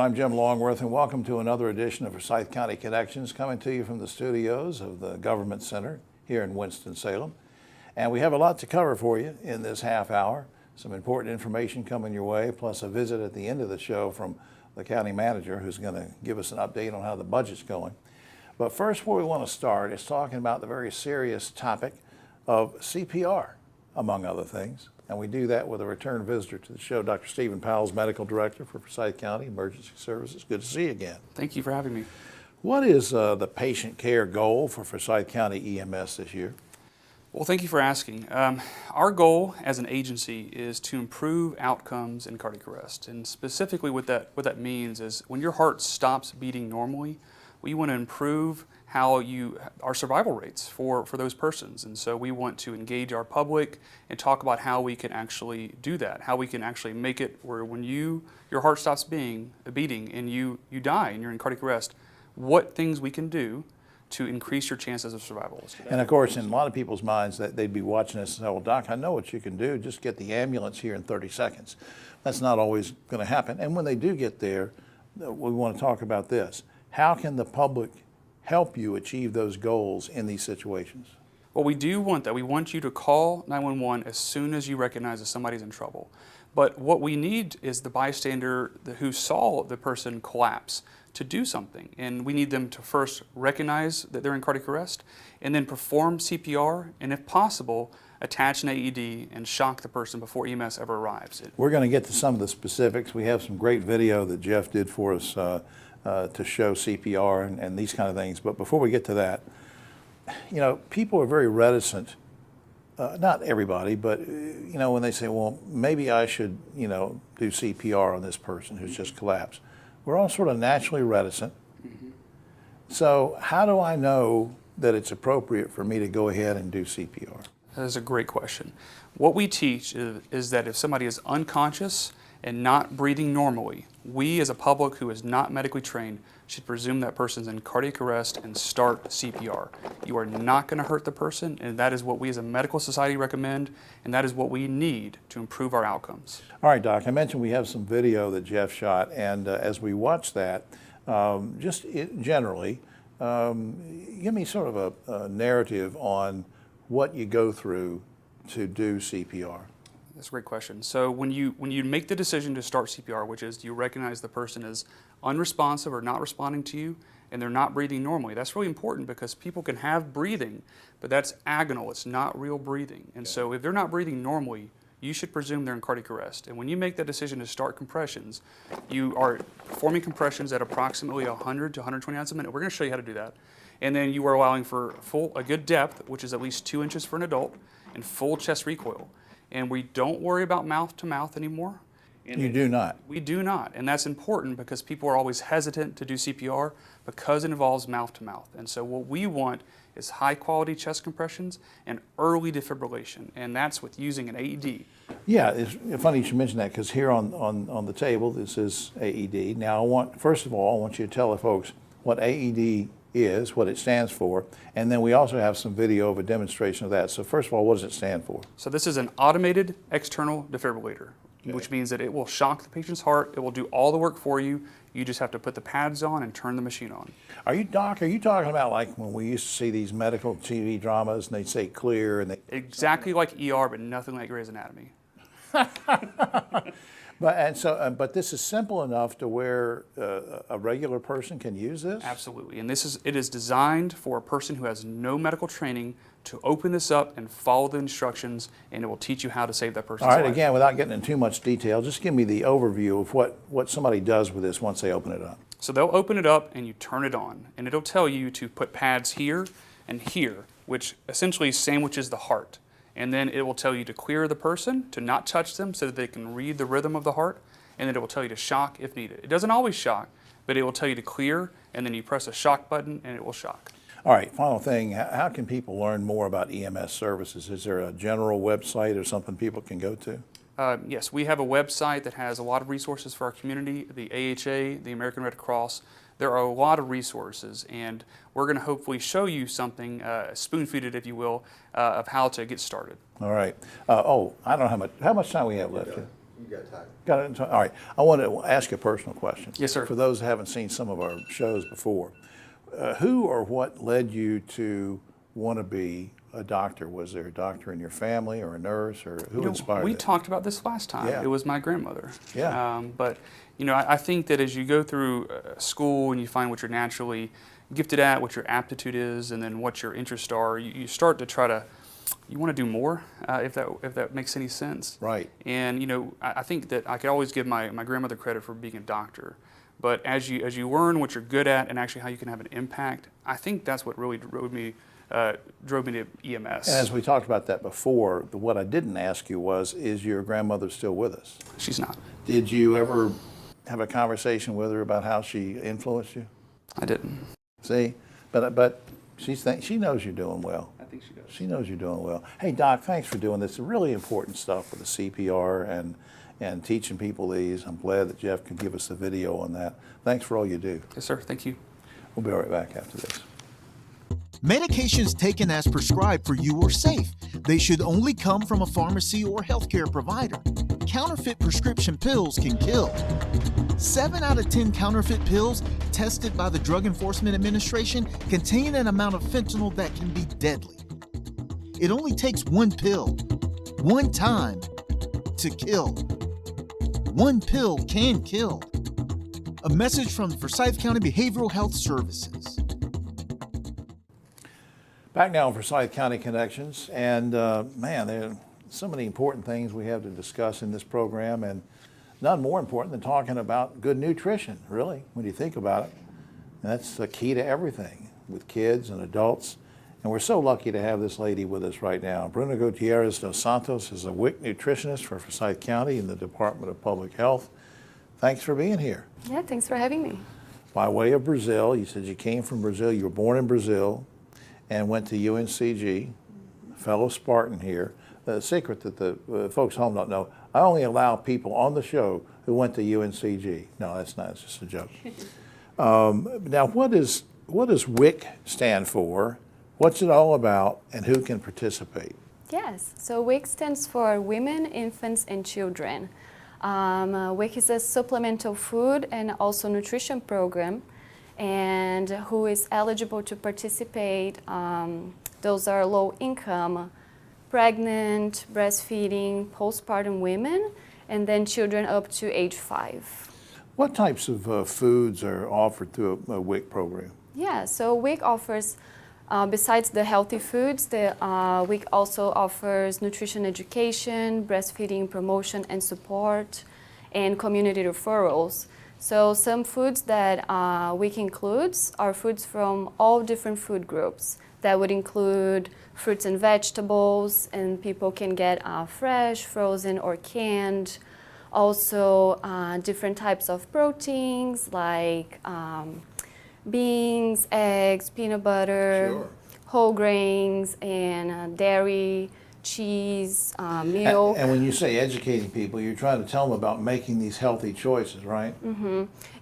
I'm Jim Longworth, and welcome to another edition of Forsyth County Connections, coming to you from the studios of the Government Center here in Winston-Salem. And we have a lot to cover for you in this half hour. Some important information coming your way, plus a visit at the end of the show from the county manager, who's going to give us an update on how the budget's going. But first, where we want to start is talking about the very serious topic of CPR, among other things. And we do that with a return visitor to the show, Dr. Stephen Powell, Medical Director for Forsyth County Emergency Services. Good to see you again. Thank you for having me. What is the patient care goal for Forsyth County EMS this year? Well, thank you for asking. Our goal as an agency is to improve outcomes in cardiac arrest. And specifically what that means is when your heart stops beating normally, we want to improve our survival rates for those persons. And so we want to engage our public and talk about how we can actually do that, how we can actually make it where when your heart stops beating and you die and you're in cardiac arrest, what things we can do to increase your chances of survival. And of course, in a lot of people's minds, that they'd be watching this and say, well, Doc, I know what you can do. Just get the ambulance here in 30 seconds. That's not always going to happen. And when they do get there, we want to talk about this. How can the public help you achieve those goals in these situations? Well, we do want that. We want you to call 911 as soon as you recognize that somebody's in trouble. But what we need is the bystander who saw the person collapse to do something. And we need them to first recognize that they're in cardiac arrest and then perform CPR and, if possible, attach an AED and shock the person before EMS ever arrives. We're going to get to some of the specifics. We have some great video that Jeff did for us to show CPR and these kind of things. But before we get to that, you know, people are very reticent, not everybody, but, you know, when they say, well, maybe I should, you know, do CPR on this person who's just collapsed. We're all sort of naturally reticent. Mm-hmm. So how do I know that it's appropriate for me to go ahead and do CPR? That is a great question. What we teach is that if somebody is unconscious and not breathing normally, we as a public who is not medically trained should presume that person's in cardiac arrest and start CPR. You are not going to hurt the person, and that is what we as a medical society recommend, and that is what we need to improve our outcomes. All right, Doc, I mentioned we have some video that Jeff shot, and as we watch that, generally, give me sort of a narrative on what you go through to do CPR. That's a great question. So when you make the decision to start CPR, which is you recognize the person is unresponsive or not responding to you and they're not breathing normally, that's really important because people can have breathing, but that's agonal. It's not real breathing. And so if they're not breathing normally, you should presume they're in cardiac arrest. And when you make that decision to start compressions, you are performing compressions at approximately 100 to 120 ounces a minute. We're going to show you how to do that. And then you are allowing for a good depth, which is at least 2 inches for an adult, and full chest recoil. And we don't worry about mouth to mouth anymore. You do not? We do not. And that's important because people are always hesitant to do CPR because it involves mouth to mouth. And so what we want is high quality chest compressions and early defibrillation. And that's with using an AED. Yeah, it's funny you should mention that because here on the table, this is AED. Now, first of all, I want you to tell the folks what AED is, what it stands for, and then we also have some video of a demonstration of that. So first of all, what does it stand for? So this is an automated external defibrillator, which means that it will shock the patient's heart. It will do all the work for you. You just have to put the pads on and turn the machine on. Doc, are you talking about like when we used to see these medical TV dramas and they'd say clear and they... Exactly like ER, but nothing like Grey's Anatomy. But this is simple enough to where a regular person can use this? Absolutely, and it is designed for a person who has no medical training to open this up and follow the instructions, and it will teach you how to save that person's life. All right, again, without getting into too much detail, just give me the overview of what somebody does with this once they open it up. So they'll open it up and you turn it on, and it'll tell you to put pads here and here, which essentially sandwiches the heart. And then it will tell you to clear the person, to not touch them so that they can read the rhythm of the heart, and then it will tell you to shock if needed. It doesn't always shock, but it will tell you to clear, and then you press a shock button and it will shock. All right, final thing, how can people learn more about EMS services? Is there a general website or something people can go to? Yes, we have a website that has a lot of resources for our community, the AHA, the American Red Cross. There are a lot of resources, and we're going to hopefully show you something, spoon-feed it, if you will, of how to get started. All right. I don't know how much time we have left. You You got time. Got it? All right. I want to ask you a personal question. Yes, sir. For those who haven't seen some of our shows before, who or what led you to want to be a doctor? Was there a doctor in your family or a nurse, or who inspired We that? talked about this last time. Yeah. It was my grandmother. Yeah. But I think that as you go through school and you find what you're naturally gifted at, what your aptitude is, and then what your interests are, you start to try to, you want to do more, if that makes any sense. Right. And I think that I could always give my grandmother credit for being a doctor. But as you learn what you're good at and actually how you can have an impact, I think that's what really drove me to EMS. And as we talked about that before, what I didn't ask you was, is your grandmother still with us? She's not. Did you ever have a conversation with her about how she influenced you? I didn't. See, but she knows you're doing well. I think she does. She knows you're doing well. Hey, Doc, thanks for doing this. Really important stuff with the CPR and teaching people these. I'm glad that Jeff can give us a video on that. Thanks for all you do. Yes, sir. Thank you. We'll be right back after this. Medications taken as prescribed for you are safe. They should only come from a pharmacy or healthcare provider. Counterfeit prescription pills can kill. 7 out of 10 counterfeit pills tested by the Drug Enforcement Administration contain an amount of fentanyl that can be deadly. It only takes one pill, one time, to kill. One pill can kill. A message from Forsyth County Behavioral Health Services. Back now on Forsyth County Connections, and man, there are so many important things we have to discuss in this program, and none more important than talking about good nutrition, really, when you think about it. And that's the key to everything with kids and adults. And we're so lucky to have this lady with us right now. Bruna Gutierrez dos Santos is a WIC nutritionist for Forsyth County in the Department of Public Health. Thanks for being here. Yeah, thanks for having me. By way of Brazil, you said you came from Brazil. You were born in Brazil and went to UNCG, fellow Spartan here. The secret that the folks home don't know, I only allow people on the show who went to UNCG. No, that's not, it's just a joke. Now, what does WIC stand for? What's it all about, and who can participate? Yes, so WIC stands for Women, Infants, and Children. WIC is a supplemental food and also nutrition program, and who is eligible to participate. Those are low income, pregnant, breastfeeding, postpartum women, and then children up to age 5. What types of foods are offered through a WIC program? Yeah, so WIC offers, besides the healthy foods, the WIC also offers nutrition education, breastfeeding promotion and support, and community referrals. So some foods that WIC includes are foods from all different food groups. That would include fruits and vegetables, and people can get fresh, frozen, or canned. Also, different types of proteins like beans, eggs, peanut butter, Sure. whole grains, and dairy, cheese, milk. And when you say educating people, you're trying to tell them about making these healthy choices, right?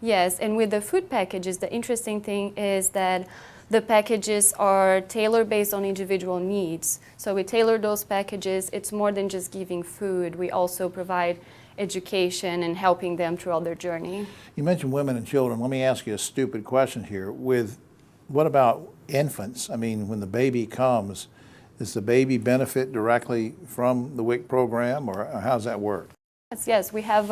Yes, and with the food packages, the interesting thing is that the packages are tailored based on individual needs. So we tailor those packages. It's more than just giving food. We also provide education and helping them throughout their journey. You mentioned women and children. Let me ask you a stupid question here. What about infants? I mean, when the baby comes, does the baby benefit directly from the WIC program, or how does that work? Yes, we have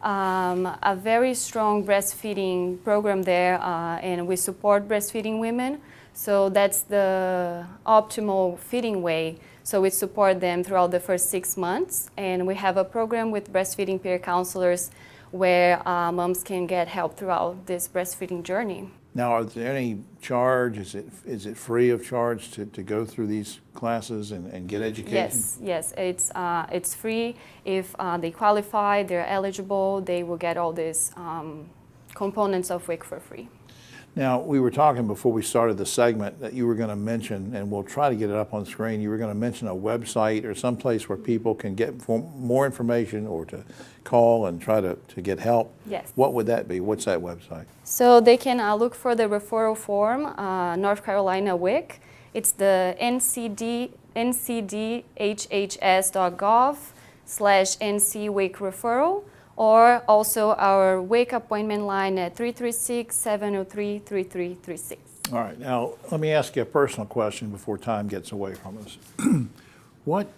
a very strong breastfeeding program there, and we support breastfeeding women. So that's the optimal feeding way. So we support them throughout the first 6 months, and we have a program with breastfeeding peer counselors where moms can get help throughout this breastfeeding journey. Now, are there any charge? Is it free of charge to go through these classes and get education? Yes, it's free. If they qualify, they're eligible, they will get all these components of WIC for free. Now, we were talking before we started the segment that you were going to mention, and we'll try to get it up on screen, you were going to mention a website or some place where people can get more information or to call and try to get help. Yes. What would that be? What's that website? So they can look for the referral form, North Carolina WIC. It's the ncdhhs.gov/WIC. NC WIC referral, or also our WIC appointment line at 336-703-3336. All right, now let me ask you a personal question before time gets away from us. What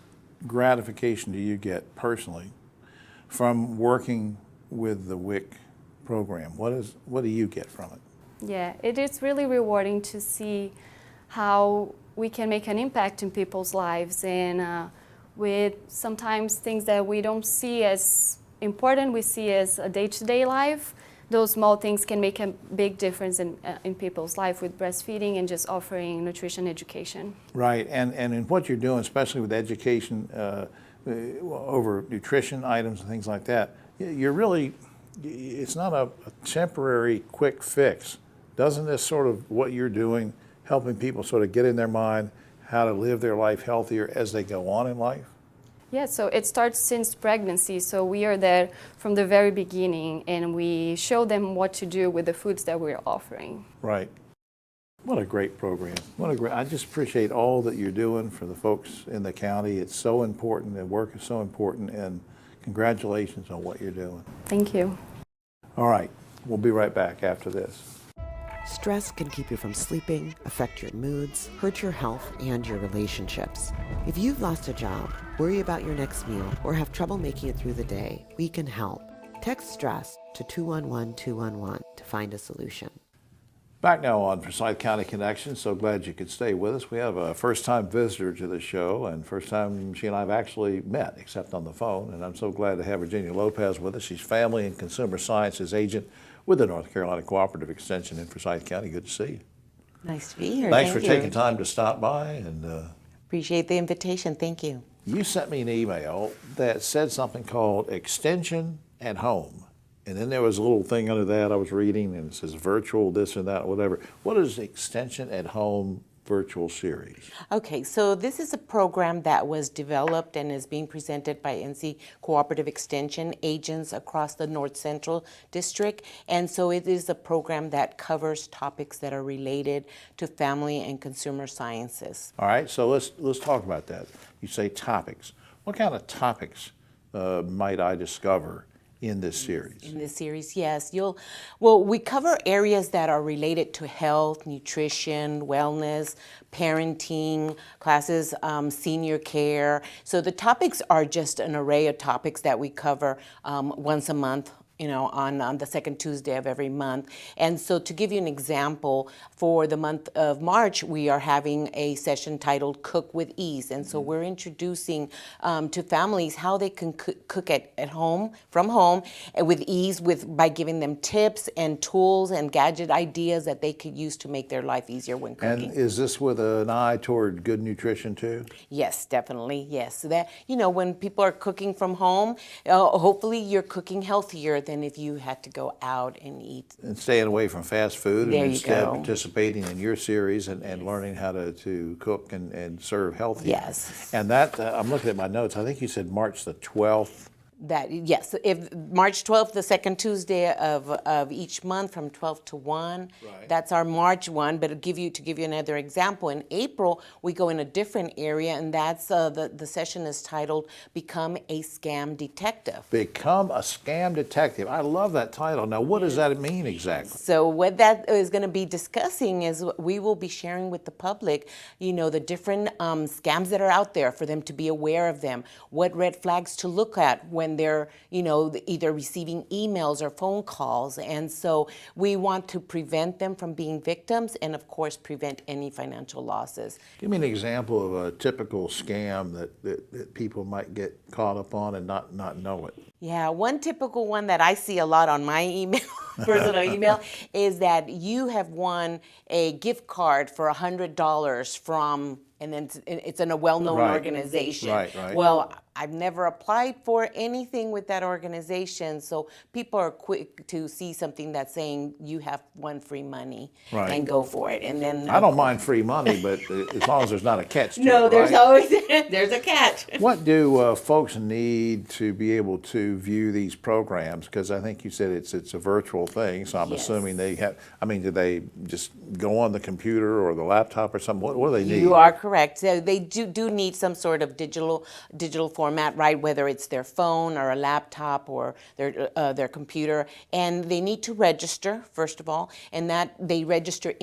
gratification do you get personally from working with the WIC program? What do you get from it? Yeah, it is really rewarding to see how we can make an impact in people's lives, and with sometimes things that we don't see as important, we see as a day-to-day life. Those small things can make a big difference in people's life with breastfeeding and just offering nutrition education. Right, and in what you're doing, especially with education over nutrition items and things like that, you're really, it's not a temporary quick fix. Doesn't this sort of what you're doing, helping people sort of get in their mind how to live their life healthier as they go on in life? Yeah, so it starts since pregnancy. So we are there from the very beginning, and we show them what to do with the foods that we're offering. Right. What a great program. I just appreciate all that you're doing for the folks in the county. It's so important, the work is so important, and congratulations on what you're doing. Thank you. All right, we'll be right back after this. Stress can keep you from sleeping, affect your moods, hurt your health and your relationships. If you've lost a job, worry about your next meal, or have trouble making it through the day, we can help. Text STRESS to 211-211 to find a solution. Back now on Forsyth County Connections. So glad you could stay with us. We have a first-time visitor to the show, and first time she and I have actually met, except on the phone. And I'm so glad to have Virginia Lopez with us. She's Family and Consumer Sciences Agent with the North Carolina Cooperative Extension in Forsyth County. Good to see you. Nice to be here. Thanks Thank for you. taking time to stop by. And Appreciate the invitation. Thank you. you sent me an email that said something called Extension at Home. And then there was a little thing under that I was reading, and it says virtual this and that, whatever. What is Extension at Home virtual series? Okay, so this is a program that was developed and is being presented by NC Cooperative Extension agents across the North Central District. And so it is a program that covers topics that are related to family and consumer sciences. All right, so let's talk about that. You say topics. What kind of topics might I discover in this series? In this series, yes. We cover areas that are related to health, nutrition, wellness, parenting, classes, senior care. So the topics are just an array of topics that we cover once a month, on the second Tuesday of every month. And so to give you an example, for the month of March, we are having a session titled Cook with Ease. And so we're introducing to families how they can cook at home, from home, with ease, by giving them tips and tools and gadget ideas that they could use to make their life easier when cooking. And is this with an eye toward good nutrition too? Yes, definitely, yes. So that, when people are cooking from home, hopefully you're cooking healthier than if you had to go out and eat. And staying away from fast food, There and you instead go. participating in your series and learning how to cook and serve healthy. Yes. And that, I'm looking at my notes, I think you said March the 12th. Yes, if March 12th, the second Tuesday of each month from 12 to 1, Right. That's our March one. But to give you another example, in April, we go in a different area, and that's the session is titled Become a Scam Detective. Become a Scam Detective. I love that title. Now, what does that mean exactly? So what that is going to be discussing is we will be sharing with the public, the different scams that are out there for them to be aware of them, what red flags to look at when they're, either receiving emails or phone calls. And so we want to prevent them from being victims and, of course, prevent any financial losses. Give me an example of a typical scam that people might get caught up on and not know it. Yeah, one typical one that I see a lot on my email, personal email, is that you have won a gift card for $100 from, and then it's in a well-known Right. organization. Right. Well, I've never applied for anything with that organization, so people are quick to see something that's saying you have won free money Right. and go for it. And then I don't mind free money, but as long as there's not a catch to No, it, there's right? always there's a catch. What do folks need to be able to view these programs? Because I think you said it's a virtual thing, so I'm Yes. assuming they have. I mean, do they just go on the computer or the laptop or something? What do they need? You are correct. So they do need some sort of digital form format, right? Whether it's their phone or a laptop or their computer, and they need to register first of all, and that they register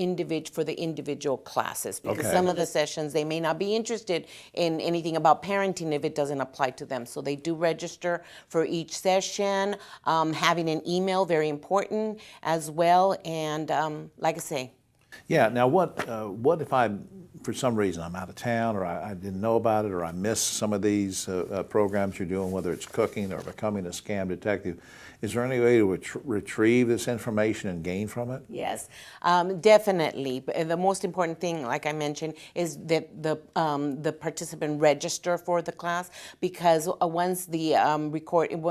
for the individual classes because Okay. some of the sessions they may not be interested in anything about parenting if it doesn't apply to them. So they do register for each session. Having an email, very important as well, and like I say. Yeah. Now, what if for some reason I'm out of town, or I didn't know about it, or I missed some of these programs you're doing, whether it's cooking or becoming a scam detective? Is there any way to retrieve this information and gain from it? Yes, definitely. But the most important thing, like I mentioned, is that the participant register for the class, because once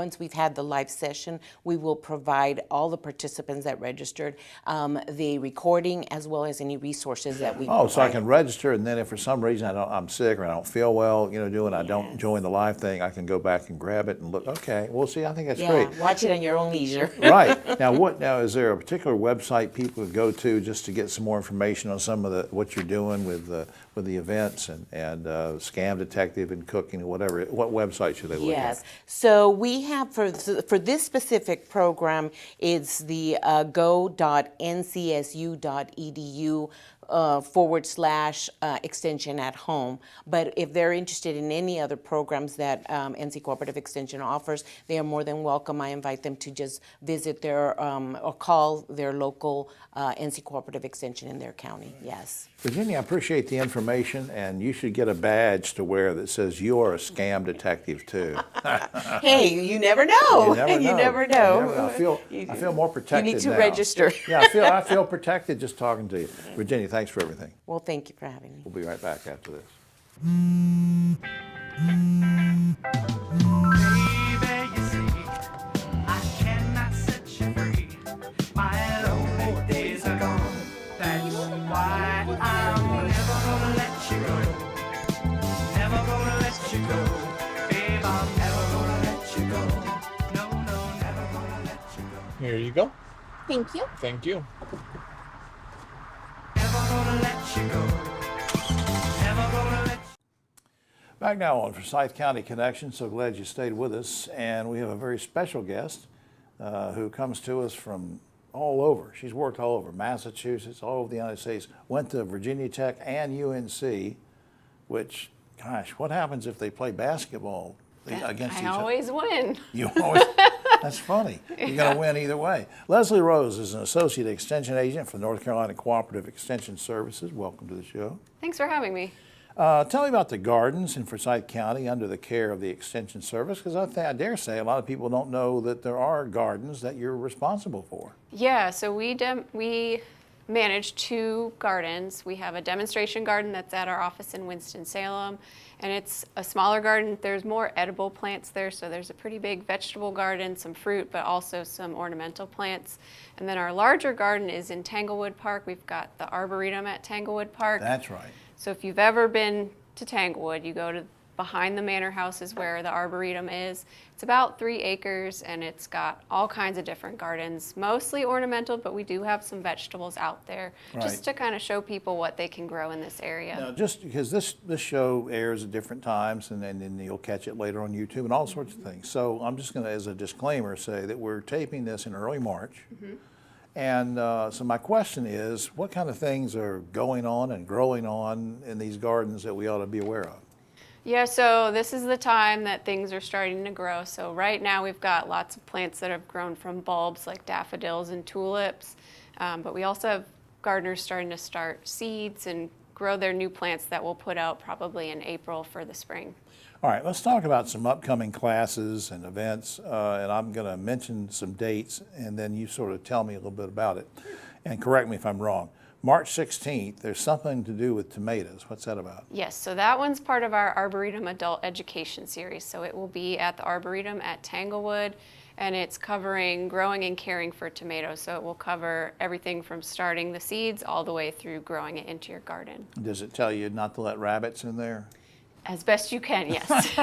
once we've had the live session, we will provide all the participants that registered the recording as well as any resources that we Oh, provide. so I can register, and then if for some reason I'm sick or I don't feel well, I don't join the live thing, I can go back and grab it and look. Okay, well, see, I think that's Yeah, great. watch it on your own leisure. Right. Now, is there a particular website people would go to just to get some more information on some of what you're doing with the events and Scam Detective and cooking and whatever? What website should they look at? Yes. So we have for this specific program, it's the go.ncsu.edu /extension at home. But if they're interested in any other programs that NC Cooperative Extension offers, they are more than welcome. I invite them to just visit their or call their local NC Cooperative Extension in their county. Yes. Virginia, I appreciate the information, and you should get a badge to wear that says you are a scam detective too. Hey, you never know. You never know. I feel more protected You need to now. register. Yeah, I feel protected just talking to you. Virginia, thanks for everything. Well, thank you for having me. We'll be right back after this. Baby, you see, I cannot set you free. My lonely days are gone. That's why I'm never gonna let you go. Never gonna let you go. Babe, I'm never gonna let you go. No, never gonna let you go. Here you go. Thank you. Thank you. Never gonna let you go. Never gonna let you Back now on Forsyth County Connections. So glad you stayed with us. And we have a very special guest who comes to us from all over. She's worked all over Massachusetts, all over the United States, went to Virginia Tech and UNC, which, gosh, what happens if they play basketball against each I other? always win. You always, that's funny. You're going to win either way. Leslie Rose is an Associate Extension Agent for North Carolina Cooperative Extension Services. Welcome to the show. Thanks for having me. Tell me about the gardens in Forsyth County under the care of the Extension Service, because I dare say a lot of people don't know that there are gardens that you're responsible for. Yeah, so we manage 2 gardens. We have a demonstration garden that's at our office in Winston-Salem, and it's a smaller garden. There's more edible plants there, so there's a pretty big vegetable garden, some fruit, but also some ornamental plants. And then our larger garden is in Tanglewood Park. We've got the Arboretum at Tanglewood Park. That's right. So if you've ever been to Tanglewood, you go to behind the manor house is where the Arboretum is. It's about 3 acres, and it's got all kinds of different gardens, mostly ornamental, but we do have some vegetables out there, just to kind of show people what they can grow in this area. Now, just because this show airs at different times, and then you'll catch it later on YouTube and all sorts of things. So I'm just going to, as a disclaimer, say that we're taping this in early March. Mm-hmm. And so my question is, what kind of things are going on and growing on in these gardens that we ought to be aware of? Yeah, so this is the time that things are starting to grow. So right now we've got lots of plants that have grown from bulbs like daffodils and tulips, but we also have gardeners starting to start seeds and grow their new plants that we'll put out probably in April for the spring. All right, let's talk about some upcoming classes and events, and I'm going to mention some dates, and then you sort of tell me a little bit about it, and correct me if I'm wrong. March 16th, there's something to do with tomatoes. What's that about? Yes, so that one's part of our Arboretum Adult Education Series. So it will be at the Arboretum at Tanglewood, and it's covering growing and caring for tomatoes. So it will cover everything from starting the seeds all the way through growing it into your garden. Does it tell you not to let rabbits in there? As best you can, yes.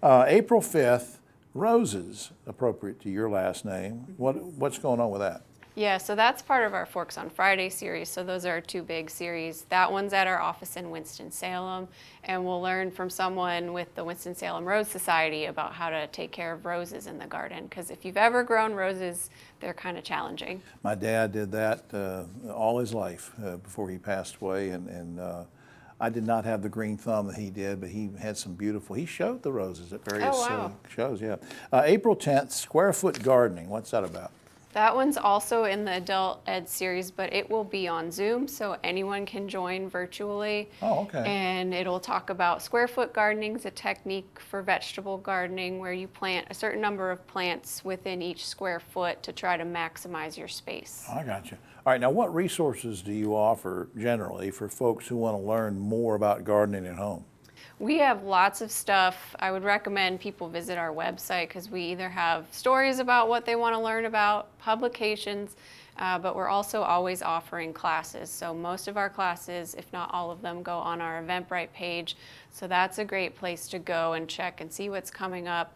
April 5th, roses, appropriate to your last name. What's going on with that? Yeah, so that's part of our Forks on Friday series. So those are our two big series. That one's at our office in Winston-Salem, and we'll learn from someone with the Winston-Salem Rose Society about how to take care of roses in the garden. Because if you've ever grown roses, they're kind of challenging. My dad did that all his life before he passed away, and I did not have the green thumb that he did, but he had some beautiful, he showed the roses at various shows, yeah. April 10th, Square Foot Gardening, what's that about? That one's also in the adult ed series, but it will be on Zoom, so anyone can join virtually. Oh, okay. And it'll talk about square foot gardening, a technique for vegetable gardening where you plant a certain number of plants within each square foot to try to maximize your space. I got you. All right, now what resources do you offer generally for folks who want to learn more about gardening at home? We have lots of stuff. I would recommend people visit our website because we either have stories about what they want to learn about, publications, but we're also always offering classes. So most of our classes, if not all of them, go on our Eventbrite page. So that's a great place to go and check and see what's coming up.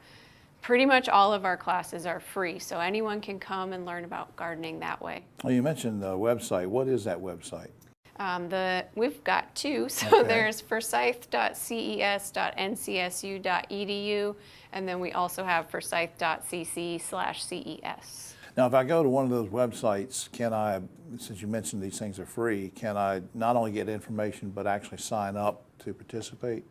Pretty much all of our classes are free, so anyone can come and learn about gardening that way. Well, you mentioned the website. What is that website? We've got two, so Okay. there's forsyth.ces.ncsu.edu, and then we also have forsyth.cc/CES. Now, if I go to one of those websites, can I, since you mentioned these things are free, can I not only get information but actually sign up to participate?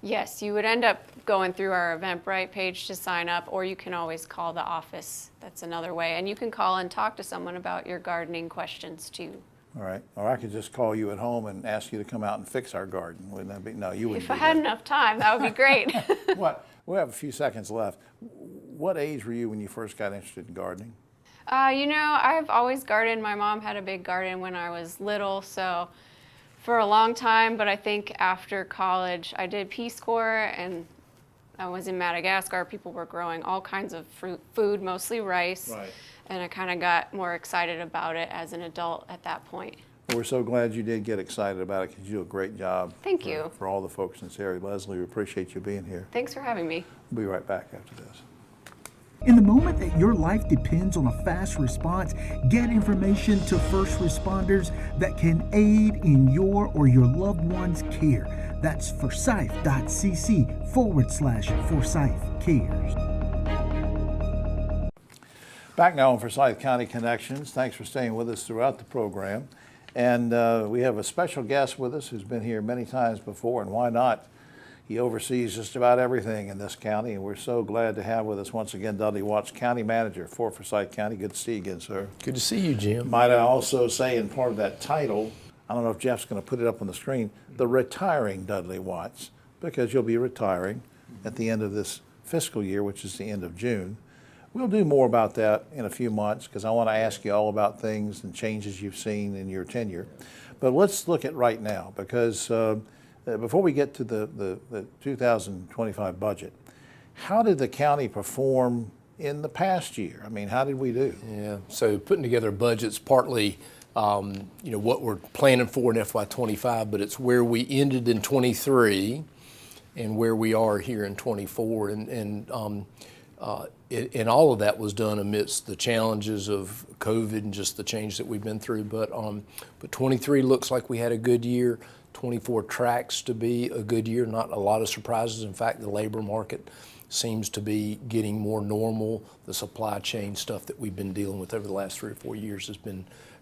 Yes, you would end up going through our Eventbrite page to sign up, or you can always call the office. That's another way, and you can call and talk to someone about your gardening questions too. All right, or I could just call you at home and ask you to come out and fix our garden. Wouldn't that be? No, you wouldn't. If I had enough time, that would be great. What? We have a few seconds left. What age were you when you first got interested in gardening? You know, I've always gardened. My mom had a big garden when I was little, so for a long time, but I think after college, I did Peace Corps and I was in Madagascar. People were growing all kinds of food, mostly rice. Right. And I kind of got more excited about it as an adult at that point. Well, we're so glad you did get excited about it because you do a great job. Thank you. For all the folks in this area. Leslie, we appreciate you being here. Thanks for having me. We'll be right back after this. In the moment that your life depends on a fast response, get information to first responders that can aid in your or your loved one's care. That's forsyth.cc/Forsyth Cares. Back now on Forsyth County Connections. Thanks for staying with us throughout the program. And we have a special guest with us who's been here many times before, and why not? He oversees just about everything in this county, and we're so glad to have with us once again Dudley Watts, County Manager for Forsyth County. Good to see you again, sir. Good to see you, Jim. Might I also say in part of that title, I don't know if Jeff's going to put it up on the screen, the retiring Dudley Watts, because you'll be retiring at the end of this fiscal year, which is the end of June. We'll do more about that in a few months because I want to ask you all about things and changes you've seen in your tenure. But let's look at right now because before we get to the 2025 budget, how did the county perform in the past year? I mean, how did we do? Yeah, so putting together budgets partly, what we're planning for in FY25, but it's where we ended in 23 and where we are here in 24. And all of that was done amidst the challenges of COVID and just the change that we've been through. But 23 looks like we had a good year. 24 tracks to be a good year. Not a lot of surprises. In fact, the labor market seems to be getting more normal. The supply chain stuff that we've been dealing with over the last 3 or 4 years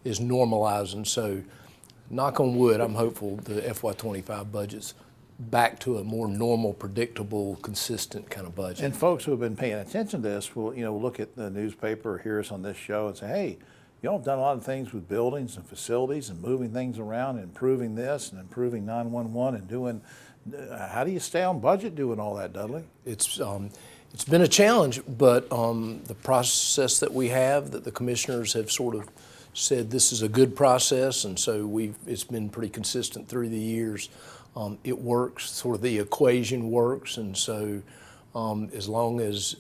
is normalizing. So, knock on wood, I'm hopeful the FY25 budget's back to a more normal, predictable, consistent kind of budget. And folks who have been paying attention to this will, look at the newspaper or hear us on this show and say, hey, y'all have done a lot of things with buildings and facilities and moving things around and improving this and improving 911 and doing, how do you stay on budget doing all that, Dudley? It's been a challenge, but the process that we have, that the commissioners have sort of said this is a good process, and so it's been pretty consistent through the years. It works, sort of the equation works, and so as long as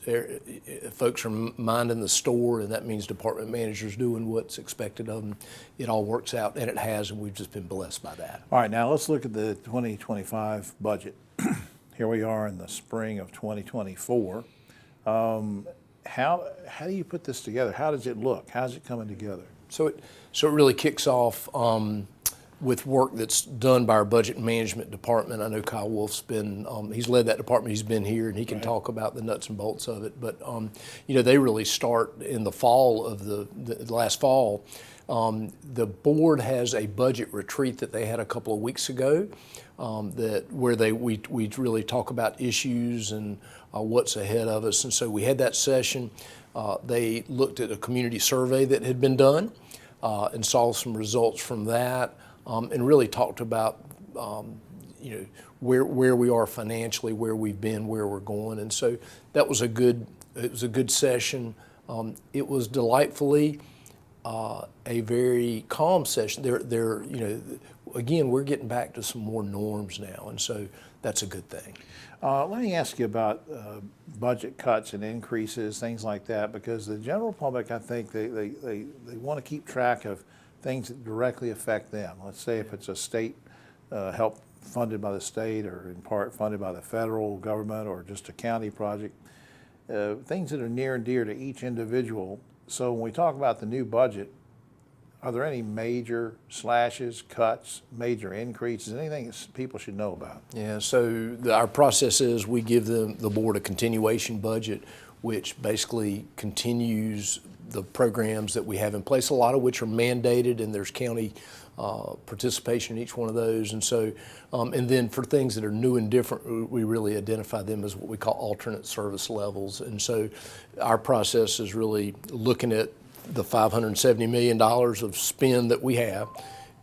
folks are minding the store, and that means department managers doing what's expected of them, it all works out, and it has, and we've just been blessed by that. All right, now let's look at the 2025 budget. Here we are in the spring of 2024. How do you put this together? How does it look? How's it coming together? So it really kicks off with work that's done by our budget management department. I know Kyle Wolf's been, he's led that department, he's been here, and he can talk about the nuts and bolts of it. But, you know, they really start in the fall of the last fall. The board has a budget retreat that they had a couple of weeks ago where we really talk about issues and what's ahead of us. And so we had that session. They looked at a community survey that had been done and saw some results from that. And really talked about, you know, where we are financially, where we've been, where we're going, and so that was a good session. It was delightfully a very calm session. They're you know, again, we're getting back to some more norms now, and so that's a good thing. Let me ask you about budget cuts and increases, things like that, because the general public, I think, they want to keep track of things that directly affect them. Let's say if it's a state help funded by the state or in part funded by the federal government or just a county project, things that are near and dear to each individual. So when we talk about the new budget, are there any major slashes, cuts, major increases, anything that people should know about? Yeah, so our process is we give the board a continuation budget, which basically continues the programs that we have in place, a lot of which are mandated, and there's county participation in each one of those. And so, and then for things that are new and different, we really identify them as what we call alternate service levels. And so our process is really looking at the $570 million of spend that we have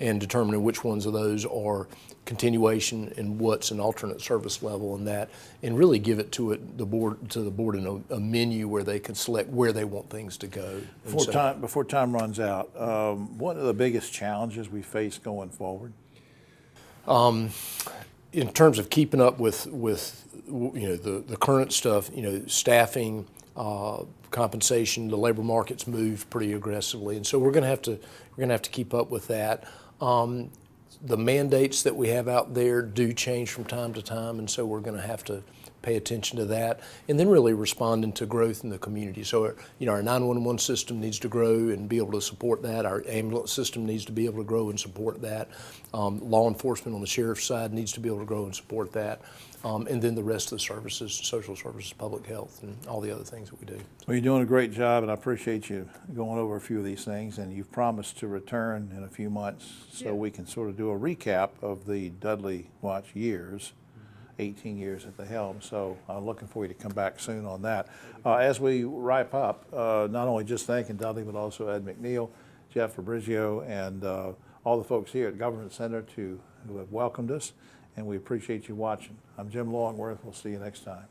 and determining which ones of those are continuation and what's an alternate service level, and that, and really give it to the board in a menu where they can select where they want things to go. Before time runs out, what are the biggest challenges we face going forward? In terms of keeping up with you know, the current stuff, you know, staffing, compensation, the labor market's moved pretty aggressively, and so we're going to have to keep up with that. The mandates that we have out there do change from time to time, and so we're going to have to pay attention to that, and then really responding to growth in the community. So, you know, our 911 system needs to grow and be able to support that. Our ambulance system needs to be able to grow and support that. Law enforcement on the sheriff's side needs to be able to grow and support that. And then the rest of the services, social services, public health, and all the other things that we do. Well, you're doing a great job, and I appreciate you going over a few of these things, and you've promised to return in a few months so we can sort of do a recap of the Dudley Watch years, 18 years at the helm. So I'm looking for you to come back soon on that. As we wrap up, not only just thanking Dudley, but also Ed McNeil, Jeff Fabrizio, and all the folks here at Government Center who have welcomed us, and we appreciate you watching. I'm Jim Longworth. We'll see you next time.